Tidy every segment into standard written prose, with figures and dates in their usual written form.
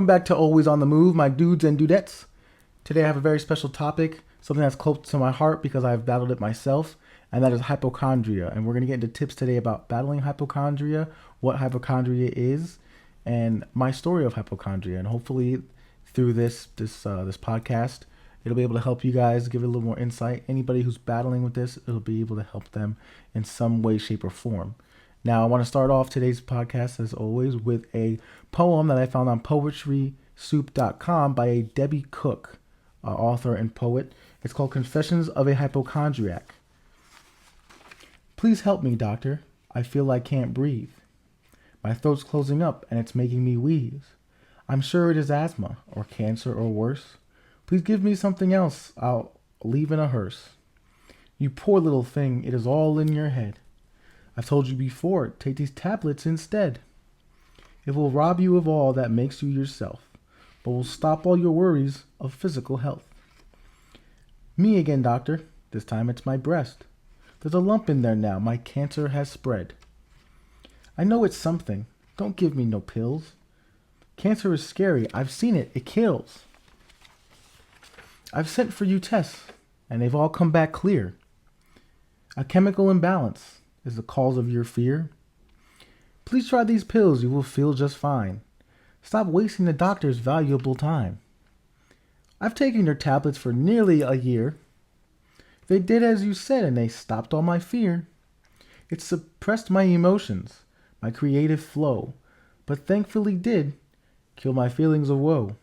Welcome back to Always on the Move, my dudes and dudettes. Today I have a very special topic, something that's close to my heart because I've battled it myself, and that is hypochondria. And we're going to get into tips today about battling hypochondria, what hypochondria is, and my story of hypochondria. And hopefully through this podcast, it'll be able to help you guys, give it a little more insight. Anybody who's battling with this, it'll be able to help them in some way, shape, or form. Now, I want to start off today's podcast, as always, with a poem that I found on poetrysoup.com by a Debbie Cook, author and poet. It's called Confessions of a Hypochondriac. Please help me, doctor. I feel I can't breathe. My throat's closing up and it's making me wheeze. I'm sure it is asthma or cancer or worse. Please give me something else. I'll leave in a hearse. You poor little thing, it is all in your head. I've told you before, take these tablets instead. It will rob you of all that makes you yourself, but will stop all your worries of physical health. Me again, doctor. This time it's my breast. There's a lump in there now. My cancer has spread. I know it's something. Don't give me no pills. Cancer is scary. I've seen it. It kills. I've sent for you tests, and they've all come back clear. A chemical imbalance is the cause of your fear. Please try these pills. You will feel just fine. Stop wasting the doctor's valuable time. I've taken your tablets for nearly a year. They did as you said, and they stopped all my fear. It suppressed my emotions, my creative flow, but thankfully did kill my feelings of woe.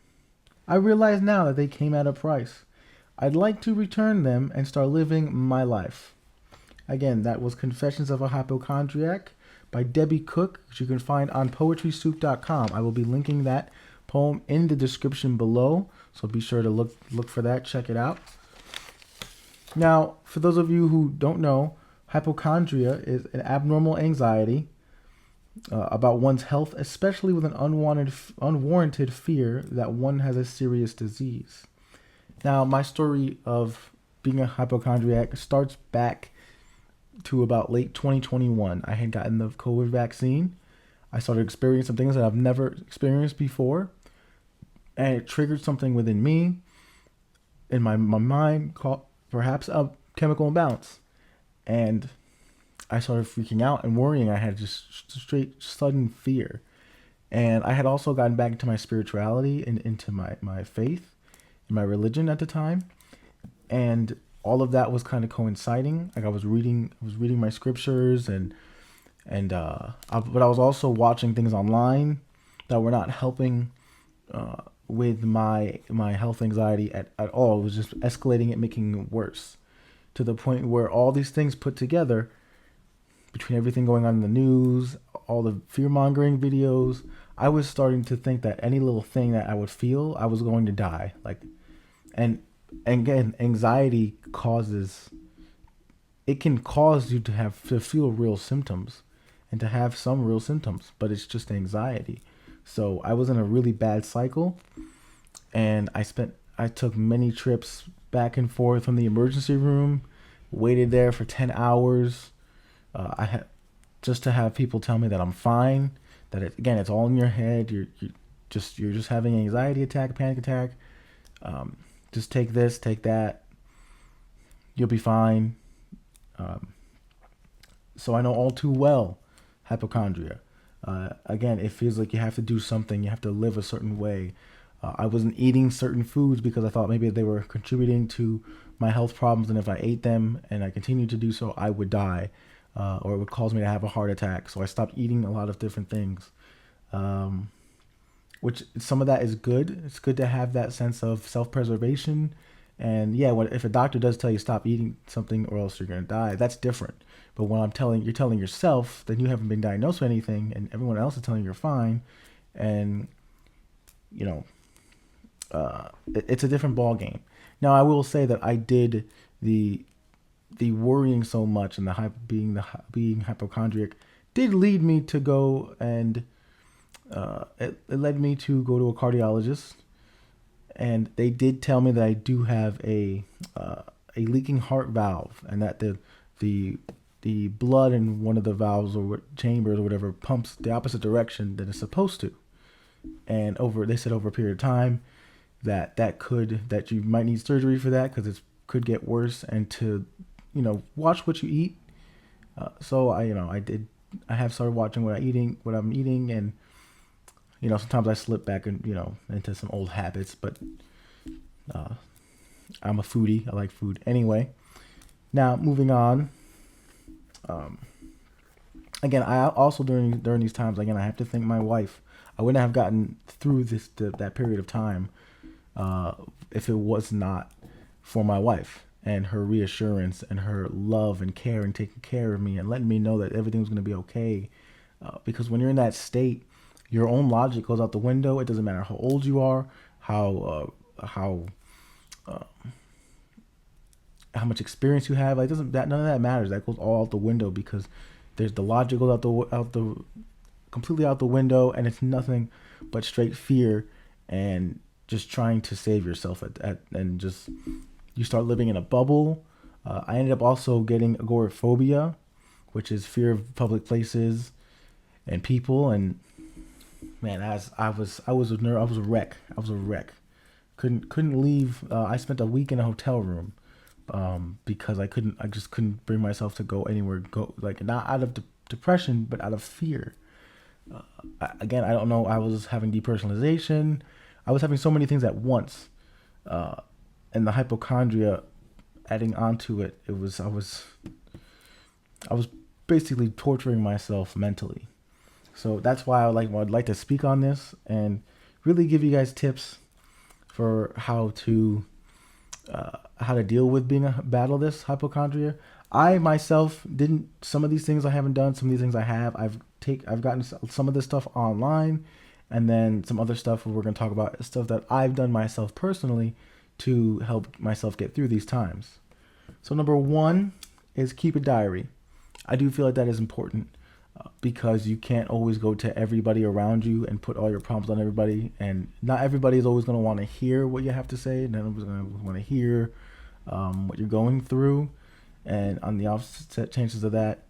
I realize now that they came at a price. I'd like to return them and start living my life. Again, that was Confessions of a Hypochondriac by Debbie Cook, which you can find on poetrysoup.com. I will be linking that poem in the description below, so be sure to look for that, check it out. Now, for those of you who don't know, hypochondria is an abnormal anxiety about one's health, especially with an unwarranted fear that one has a serious disease. Now, my story of being a hypochondriac starts back to about late 2021. I had gotten the COVID vaccine. I started experiencing some things that I've never experienced before, and it triggered something within me, in my mind, called perhaps a chemical imbalance. And I started freaking out and worrying. I had just straight sudden fear. And I had also gotten back into my spirituality and into my faith, and my religion at the time. And all of that was kind of coinciding. Like I was reading my scriptures but I was also watching things online that were not helping with my health anxiety at all. It was just escalating it, making it worse, to the point where all these things put together, between everything going on in the news, all the fear-mongering videos, I was starting to think that any little thing that I would feel, I was going to die. And again, anxiety can cause you to feel real symptoms and to have some real symptoms, but it's just anxiety. So I was in a really bad cycle, and I took many trips back and forth from the emergency room, waited there for 10 hours. I had just to have people tell me that I'm fine, that it's all in your head. You're just having an anxiety attack, a panic attack. Just take this, take that. You'll be fine. So I know all too well hypochondria. Again, it feels like you have to do something. You have to live a certain way. I wasn't eating certain foods because I thought maybe they were contributing to my health problems, and if I ate them and I continued to do so, I would die, or it would cause me to have a heart attack. So I stopped eating a lot of different things. Which some of that is good. It's good to have that sense of self-preservation. And yeah, if a doctor does tell you stop eating something or else you're going to die, that's different. But when you're telling yourself, then you haven't been diagnosed with anything, and everyone else is telling you you're fine, and it's a different ball game. Now, I will say that I did the worrying so much and being hypochondriac did lead me to go and it led me to go to a cardiologist, and they did tell me that I do have a leaking heart valve, and that the blood in one of the valves or chambers or whatever pumps the opposite direction than it's supposed to. and they said over a period of time that you might need surgery for that because it could get worse, and to watch what you eat. So I have started watching what I'm eating, and sometimes I slip back and into some old habits, but uh, I'm a foodie. I like food anyway. Now moving on. Again, I also during these times, again, I have to thank my wife. I wouldn't have gotten through that period of time if it was not for my wife and her reassurance and her love and care and taking care of me and letting me know that everything was going to be okay. Because when you're in that state, your own logic goes out the window. It doesn't matter how old you are, how much experience you have. Like, none of that matters. That goes all out the window because there's the logic goes completely out the window, and it's nothing but straight fear and just trying to save yourself and just you start living in a bubble. I ended up also getting agoraphobia, which is fear of public places and people. And man, I was a wreck. I was a wreck. Couldn't leave. I spent a week in a hotel room because I just couldn't bring myself to go anywhere. Go like not out of depression, but out of fear. Again, I don't know. I was having depersonalization. I was having so many things at once, and the hypochondria adding onto it. I was basically torturing myself mentally. So that's why I'd like to speak on this and really give you guys tips for how to deal with battle this hypochondria. I myself didn't. Some of these things I haven't done. Some of these things I have. I've gotten some of this stuff online, and then some other stuff we're going to talk about stuff that I've done myself personally to help myself get through these times. So number one is keep a diary. I do feel like that is important because you can't always go to everybody around you and put all your problems on everybody, and not everybody is always going to want to hear what you have to say. None of us going to want to hear what you're going through, and on the opposite chances of that,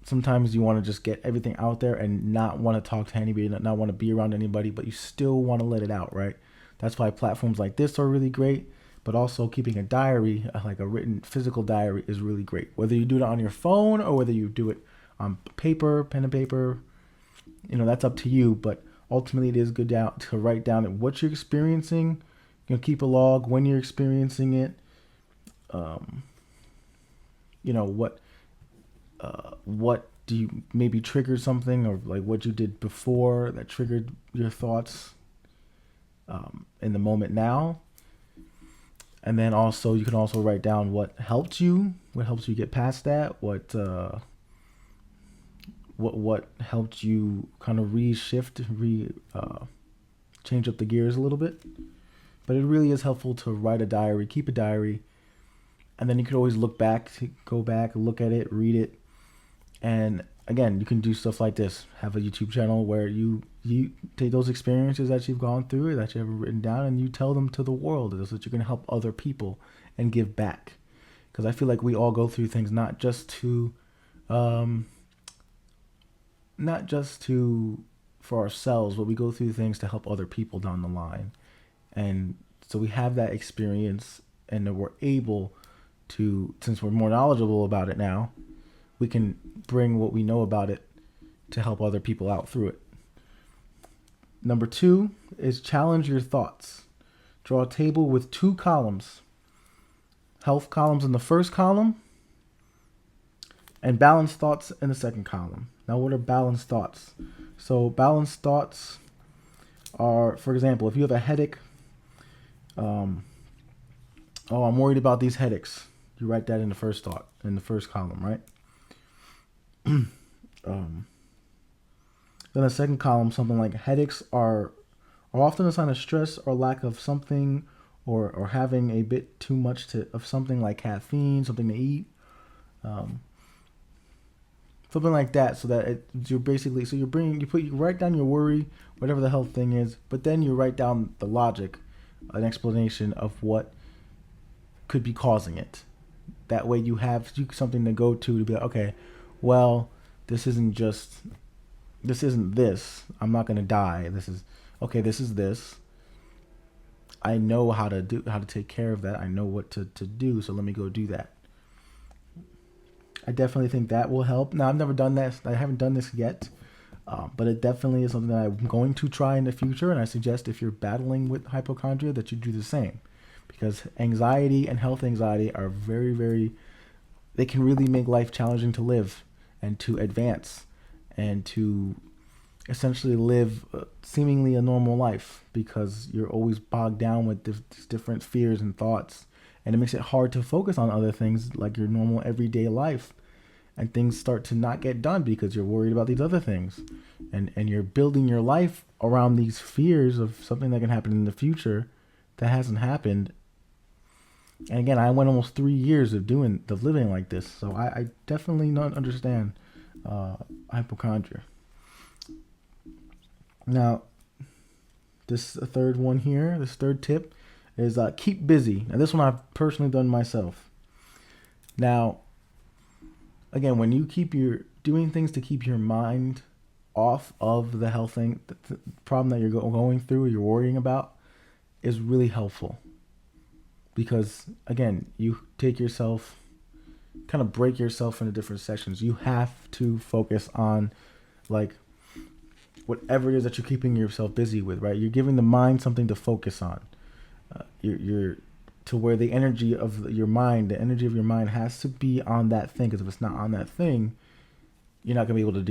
sometimes you want to just get everything out there and not want to talk to anybody, not want to be around anybody, but you still want to let it out, right? That's why platforms like this are really great, but also keeping a diary, like a written physical diary, is really great. Whether you do it on your phone or whether you do it on paper, pen and paper, that's up to you. But ultimately, it is good to write down what you're experiencing. Keep a log when you're experiencing it. What do you maybe trigger something, or like what you did before that triggered your thoughts in the moment now. And then also you can also write down what helped you get past that, what helped you kind of change up the gears a little bit. But it really is helpful to write a diary, keep a diary, and then you could always go back, look at it, read it. And again, you can do stuff like this. Have a YouTube channel where you take those experiences that you've gone through, or that you have written down, and you tell them to the world so that you can help other people and give back. Because I feel like we all go through things not just for ourselves, but we go through things to help other people down the line. And so we have that experience, and then we're able to, since we're more knowledgeable about it now, we can bring what we know about it to help other people out through it. Number 2 is challenge your thoughts. Draw a table with 2 columns. Health columns in the first column and balanced thoughts in the second column. Now, what are balanced thoughts? So balanced thoughts are, for example, if you have a headache, I'm worried about these headaches. You write that in the first column, right? Then the second column, something like headaches are often a sign of stress or lack of something, or having a bit too much of something like caffeine, something to eat, something like that. So that you write down your worry, whatever the health thing is, but then you write down the logic, an explanation of what could be causing it. That way you have something to go to be like, okay, well, this isn't just this isn't this. I'm not gonna die. This is okay. This is this. I know how to take care of that. I know what to do. So let me go do that. I definitely think that will help. Now I've never done that. I haven't done this yet, but it definitely is something that I'm going to try in the future. And I suggest if you're battling with hypochondria that you do the same, because anxiety and health anxiety are very, very. They can really make life challenging to live and to advance and to essentially live seemingly a normal life, because you're always bogged down with these different fears and thoughts, and it makes it hard to focus on other things like your normal everyday life, and things start to not get done because you're worried about these other things, and you're building your life around these fears of something that can happen in the future that hasn't happened. And again, I went almost 3 years of living like this, so I definitely not understand hypochondria. Now, this third one here, this third tip is keep busy. Now, this one I've personally done myself. Now, again, when you doing things to keep your mind off of the health thing, the problem that you're going through, you're worrying about, is really helpful. Because, again, you take yourself, kind of break yourself into different sections. You have to focus on, like, whatever it is that you're keeping yourself busy with, right? You're giving the mind something to focus on. You're to where the energy of your mind has to be on that thing. Because if it's not on that thing, you're not gonna be able to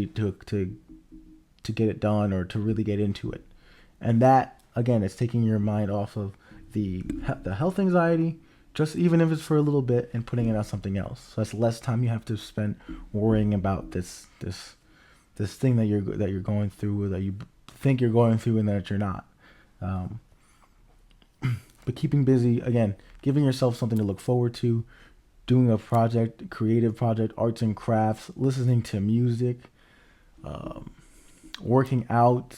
get it done or to really get into it. And that, again, is taking your mind off of the health anxiety, just even if it's for a little bit, and putting it on something else. So that's less time you have to spend worrying about this thing that you're going through, or that you think you're going through and that you're not. But keeping busy, again, giving yourself something to look forward to, doing a project, creative project, arts and crafts, listening to music, working out,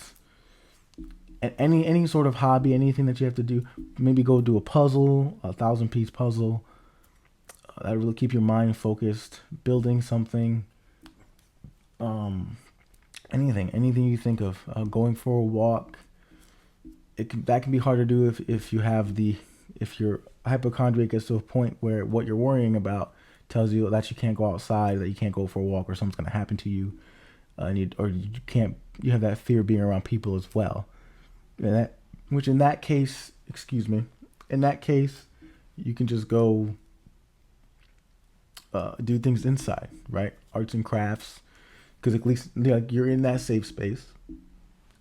and any sort of hobby, anything that you have to do. Maybe go do a puzzle, a 1,000-piece puzzle. That really keep your mind focused. Building something. Anything you think of, going for a walk. That can be hard to do if your hypochondria gets to a point where what you're worrying about tells you that you can't go outside, that you can't go for a walk, or something's going to happen to you, you have that fear being around people as well. In that case, you can just go do things inside, right? Arts and crafts. Because at least, like, you're in that safe space,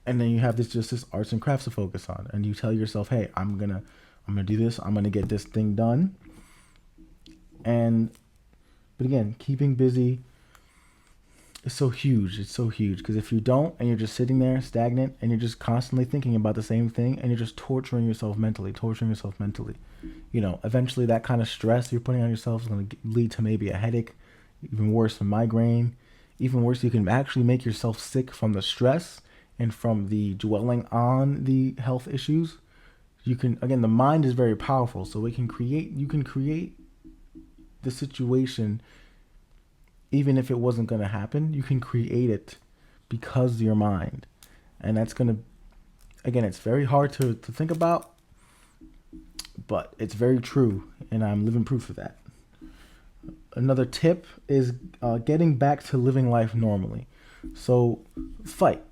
and then you have this arts and crafts to focus on, and you tell yourself, "Hey, I'm gonna do this. I'm gonna get this thing done." But again, keeping busy is so huge. It's so huge, because if you don't, and you're just sitting there stagnant, and you're just constantly thinking about the same thing, and you're just torturing yourself mentally, eventually that kind of stress you're putting on yourself is going to lead to maybe a headache, even worse, a migraine. Even worse, you can actually make yourself sick from the stress and from the dwelling on the health issues. The mind is very powerful, so you can create the situation. Even if it wasn't going to happen, you can create it because of your mind. And that's going to, again, it's very hard to think about, but it's very true, and I'm living proof of that. Another tip is getting back to living life normally. So fight.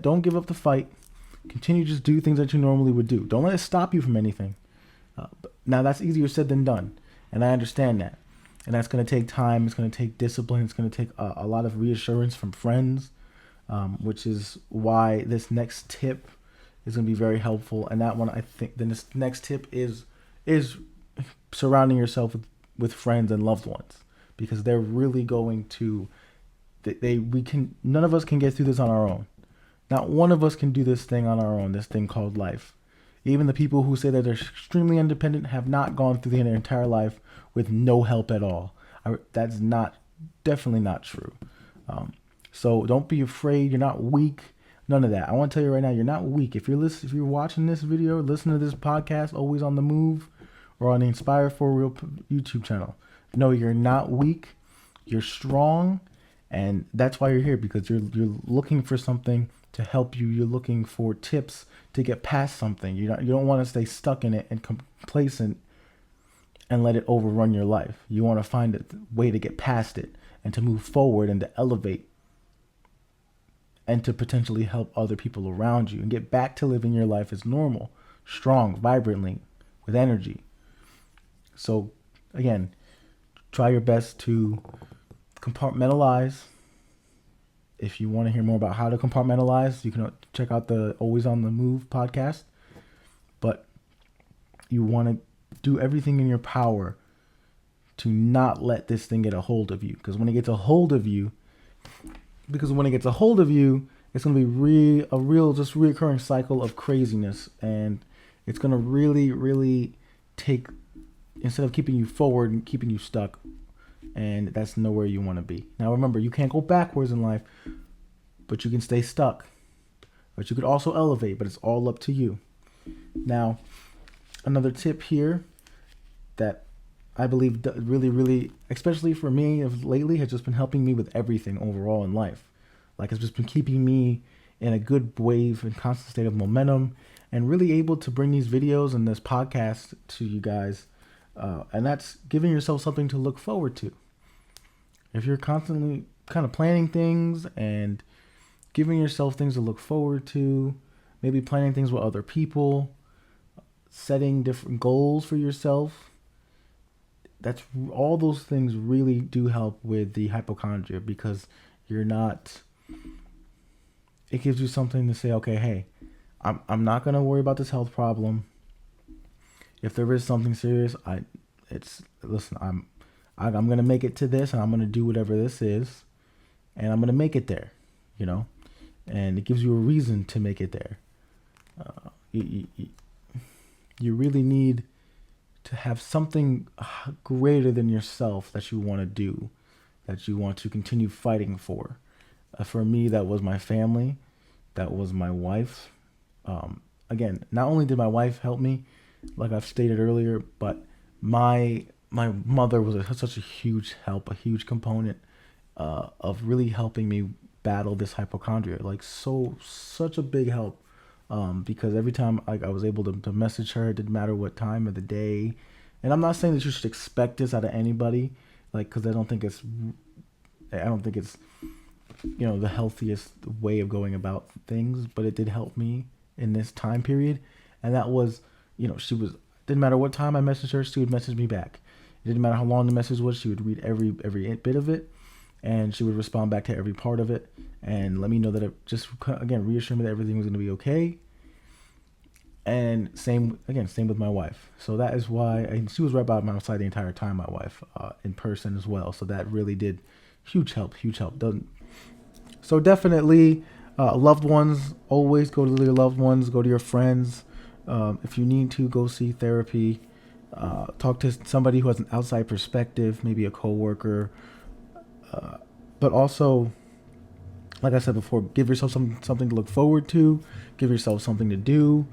Don't give up the fight. Continue to just do things that you normally would do. Don't let it stop you from anything. Now, that's easier said than done, and I understand that. And that's going to take time. It's going to take discipline. It's going to take a lot of reassurance from friends, which is why this next tip is going to be very helpful. And that one, I think, this next tip is surrounding yourself with friends and loved ones, because they're really going to, none of us can get through this on our own. Not one of us can do this thing on our own, this thing called life. Even the people who say that they're extremely independent have not gone through their entire life with no help at all. That's definitely not true. So don't be afraid. You're not weak. None of that. I want to tell you right now, you're not weak. If you're watching this video, listening to this podcast, Always on the Move, or on the Inspire for Real YouTube channel, no, you're not weak. You're strong, And that's why you're here, because you're looking for something to help you. You're looking for tips to get past something. You don't want to stay stuck in it and complacent and let it overrun your life. You want to find a way to get past it and to move forward and to elevate and to potentially help other people around you and get back to living your life as normal, strong, vibrantly, with energy. So again, try your best to compartmentalize. If you want to hear more about how to compartmentalize, you can check out the Always on the Move podcast. But you want to do everything in your power to not let this thing get a hold of you. Because when it gets a hold of you, it's going to be a real just reoccurring cycle of craziness. And it's going to really, really take, instead of keeping you forward and keeping you stuck. And that's nowhere you want to be. Now remember, you can't go backwards in life, but you can stay stuck. But you could also elevate, but it's all up to you. Now, another tip here that I believe really, really, especially for me lately, has just been helping me with everything overall in life. Like, it's just been keeping me in a good wave and constant state of momentum, and really able to bring these videos and this podcast to you guys. And that's giving yourself something to look forward to. If you're constantly kind of planning things and giving yourself things to look forward to, maybe planning things with other people, setting different goals for yourself, that's all those things really do help with the hypochondria, because it gives you something to say, okay, hey, I'm not going to worry about this health problem. If there is something serious, I'm going to make it to this, and I'm going to do whatever this is, and I'm going to make it there, and it gives you a reason to make it there. You really need to have something greater than yourself that you want to do, that you want to continue fighting for. For me, that was my family. That was my wife. Again, not only did my wife help me, like I've stated earlier, but my mother was such a huge help, a huge component of really helping me battle this hypochondria. Like, such a big help, because every time I was able to message her, it didn't matter what time of the day. And I'm not saying that you should expect this out of anybody, like, because I don't think it's the healthiest way of going about things, but it did help me in this time period. And that was, didn't matter what time I messaged her, she would message me back. It didn't matter how long the message was, she would read every bit of it, and she would respond back to every part of it and let me know that it just, again, reassure me that everything was going to be okay. And same with my wife. So that is why, and she was right by my side the entire time, my wife, in person as well. So that really did huge help. So definitely, loved ones, always go to your loved ones, go to your friends. If you need to, go see therapy. Talk to somebody who has an outside perspective, maybe a coworker. But also, like I said before, give yourself something to look forward to. Give yourself something to do.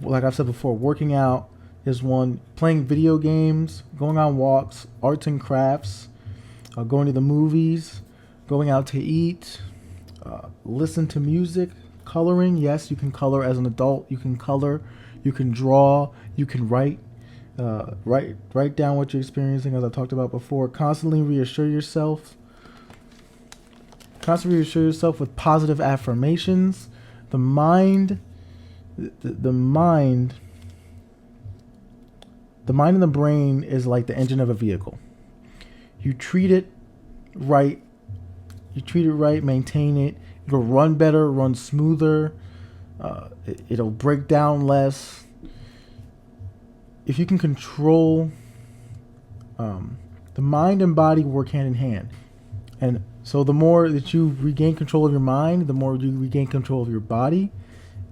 Like I've said before, working out is one. Playing video games, going on walks, arts and crafts, going to the movies, going out to eat, listen to music, coloring. Yes, you can color as an adult. You can color, you can draw, you can write. Write down what you're experiencing, as I talked about before. Constantly reassure yourself with positive affirmations. The mind and the brain is like the engine of a vehicle. You treat it right, maintain it, it'll run better, run smoother, it'll break down less. If you can control, the mind and body work hand in hand. And so the more that you regain control of your mind, the more you regain control of your body,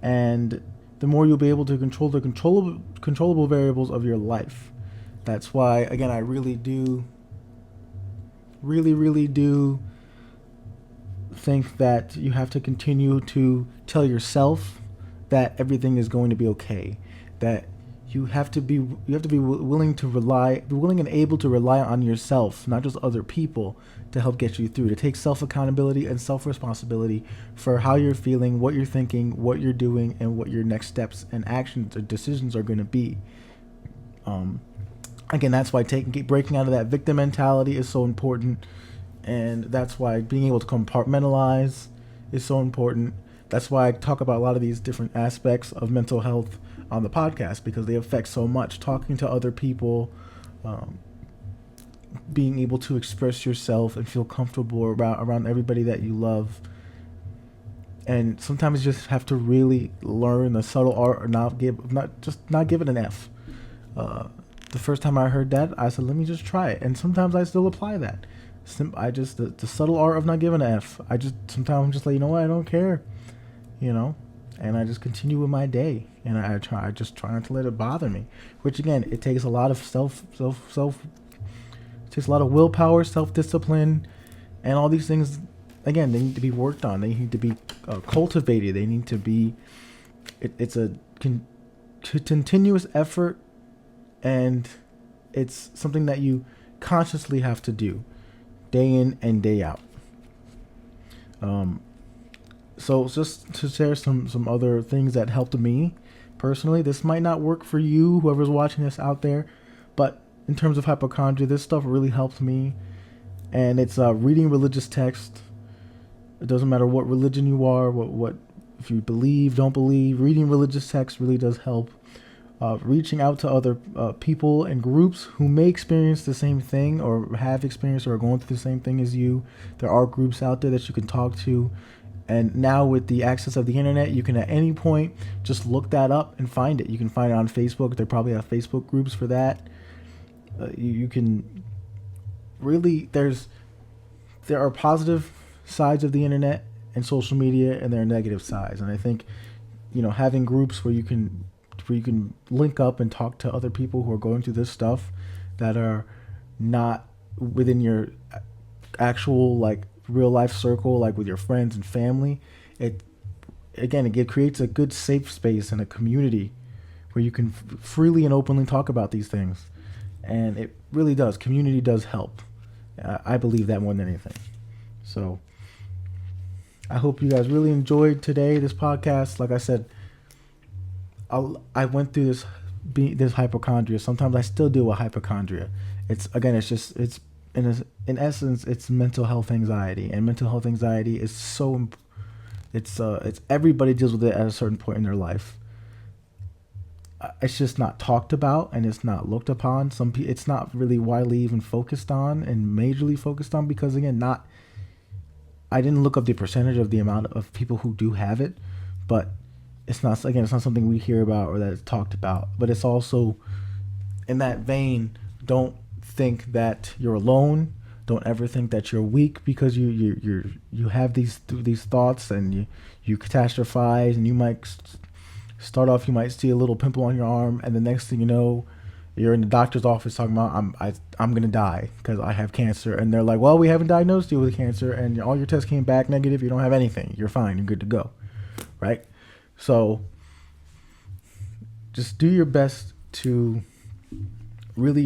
and the more you'll be able to control the controllable variables of your life. That's why, again, I really do think that you have to continue to tell yourself that everything is going to be okay, that you have to be willing and able to rely on yourself, not just other people, to help get you through. To take self accountability and self responsibility for how you're feeling, what you're thinking, what you're doing, and what your next steps and actions or decisions are going to be. Again, that's why breaking out of that victim mentality is so important, and that's why being able to compartmentalize is so important. That's why I talk about a lot of these different aspects of mental health on the podcast, because they affect so much. Talking to other people, being able to express yourself and feel comfortable around everybody that you love. And sometimes you just have to really learn the subtle art, or not give it an F. The first time I heard that, I said, let me just try it. And sometimes I still apply that. The subtle art of not giving an F. Sometimes I'm just like, you know what, I don't care, and I just continue with my day. And I just try not to let it bother me, which again, it takes a lot of it takes a lot of willpower, self-discipline, and all these things. Again, they need to be worked on. They need to be cultivated. They need to be, it's a continuous effort, and it's something that you consciously have to do day in and day out. So just to share some other things that helped me personally. This might not work for you, whoever's watching this out there, but in terms of hypochondria, this stuff really helped me. And it's reading religious text. It doesn't matter what religion you are, what if you believe, don't believe. Reading religious text really does help. Reaching out to other people and groups who may experience the same thing, or have experienced, or are going through the same thing as you. There are groups out there that you can talk to. And now with the access of the internet, you can at any point just look that up and find it. You can find it on Facebook. They probably have Facebook groups for that. You can really, there are positive sides of the internet and social media, and there are negative sides. And I think, having groups where you can link up and talk to other people who are going through this stuff that are not within your actual real life circle, with your friends and family. It creates a good safe space and a community where you can freely and openly talk about these things. And it really does. Community does help. I believe that more than anything. So I hope you guys really enjoyed this podcast. Like I said, I went through this hypochondria. Sometimes I still deal with hypochondria. It's in essence, it's mental health anxiety, and mental health anxiety is it's everybody deals with it at a certain point in their life. It's just not talked about, and it's not looked upon. It's not really widely even focused on and majorly focused on, because again, I didn't look up the percentage of the amount of people who do have it, but it's not something we hear about or that is talked about. But it's also in that vein. Don't think that you're alone. Don't ever think that you're weak because you have these thoughts, and you catastrophize, and you might start off, you might see a little pimple on your arm, and the next thing you know, you're in the doctor's office talking about I'm gonna die because I have cancer, and they're like, well, we haven't diagnosed you with cancer, and all your tests came back negative. You don't have anything. You're fine. You're good to go, right? So just do your best to really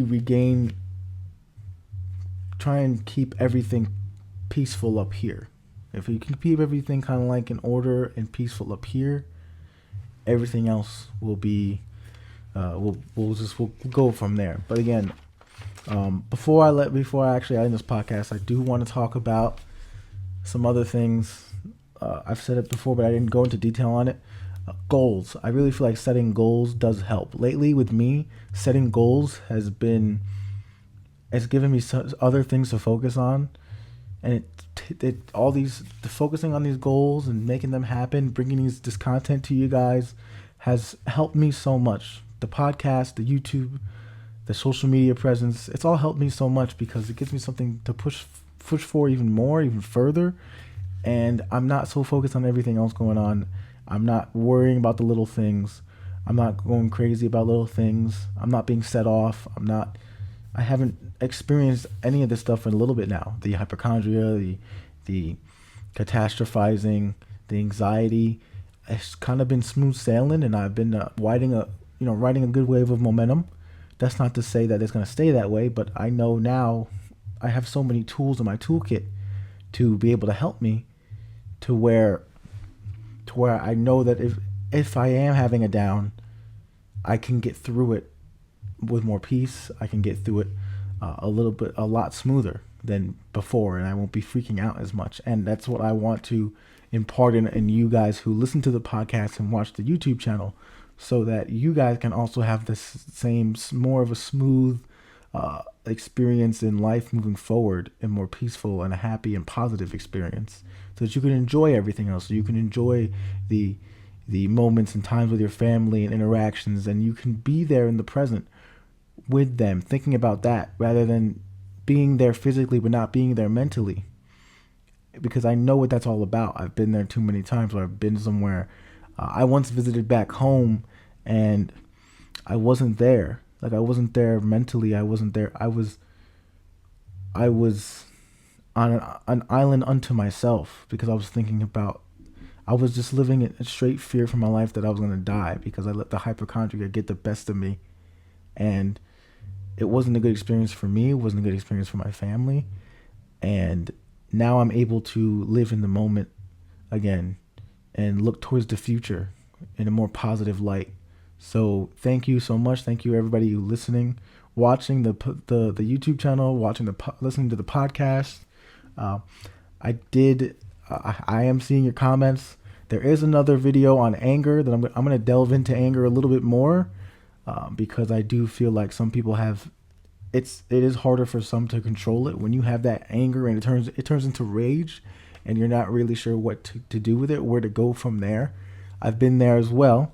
try and keep everything peaceful up here. If you can keep everything kind of in order and peaceful up here, everything else will be, we'll go from there. But again, before I actually end this podcast, I do want to talk about some other things. I've said it before, but I didn't go into detail on it. Goals. I really feel like setting goals does help. Lately with me, setting goals has given me other things to focus on, and focusing on these goals and making them happen, bringing this content to you guys has helped me so much. The podcast, the YouTube, the social media presence, it's all helped me so much because it gives me something to push for even further. And I'm not so focused on everything else going on. I'm not worrying about the little things. I'm not going crazy about little things. I'm not being set off. I haven't experienced any of this stuff for a little bit now. The hypochondria, the catastrophizing, the anxiety. It's kind of been smooth sailing, and I've been riding a good wave of momentum. That's not to say that it's going to stay that way, but I know now I have so many tools in my toolkit to be able to help me to where I know that if I am having a down, I can get through it with more peace. I can get through it a lot smoother than before, and I won't be freaking out as much. And that's what I want to impart in you guys who listen to the podcast and watch the YouTube channel, so that you guys can also have this same, more of a smooth experience in life moving forward, and more peaceful and a happy and positive experience, so that you can enjoy everything else. So you can enjoy the moments and times with your family and interactions, and you can be there in the present with them, thinking about that rather than being there physically but not being there mentally. Because I know what that's all about. I've been there too many times where I've been somewhere. I once visited back home and I wasn't there. Like, I wasn't there mentally. I wasn't there. I was on an island unto myself, because I was thinking about, I was just living in straight fear for my life that I was going to die, because I let the hypochondria get the best of me. And it wasn't a good experience for me. It wasn't a good experience for my family. And now I'm able to live in the moment again and look towards the future in a more positive light. So thank you so much. Thank you, everybody who listening, watching the YouTube channel, listening to the podcast. I am seeing your comments. There is another video on anger that I'm going to delve into anger a little bit more, because I do feel like some people have, it is harder for some to control it when you have that anger, and it turns into rage, and you're not really sure what to do with it, where to go from there. I've been there as well.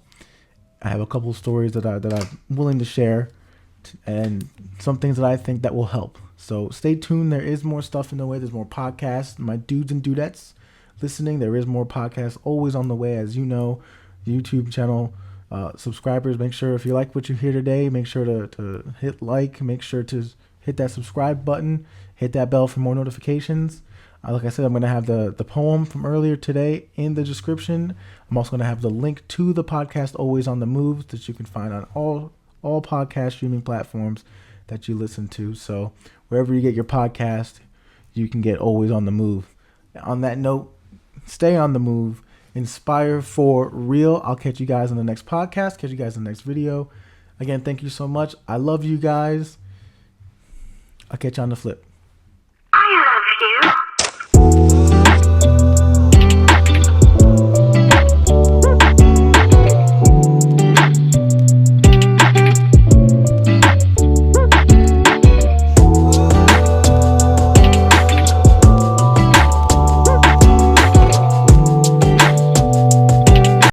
I have a couple of stories that I'm willing to share, and some things that I think that will help. So stay tuned. There is more stuff in the way. There's more podcasts. My dudes and dudettes listening, there is more podcasts always on the way. As you know, YouTube channel subscribers, make sure, if you like what you hear today, make sure to hit like, make sure to hit that subscribe button, hit that bell for more notifications. Like I said, I'm going to have the poem from earlier today in the description. I'm also going to have the link to the podcast Always on the Move that you can find on all podcast streaming platforms that you listen to. So wherever you get your podcast, you can get Always on the Move. On that note, stay on the move. Inspire for real. I'll catch you guys in the next podcast. Catch you guys in the next video. Again, thank you so much. I love you guys. I'll catch you on the flip.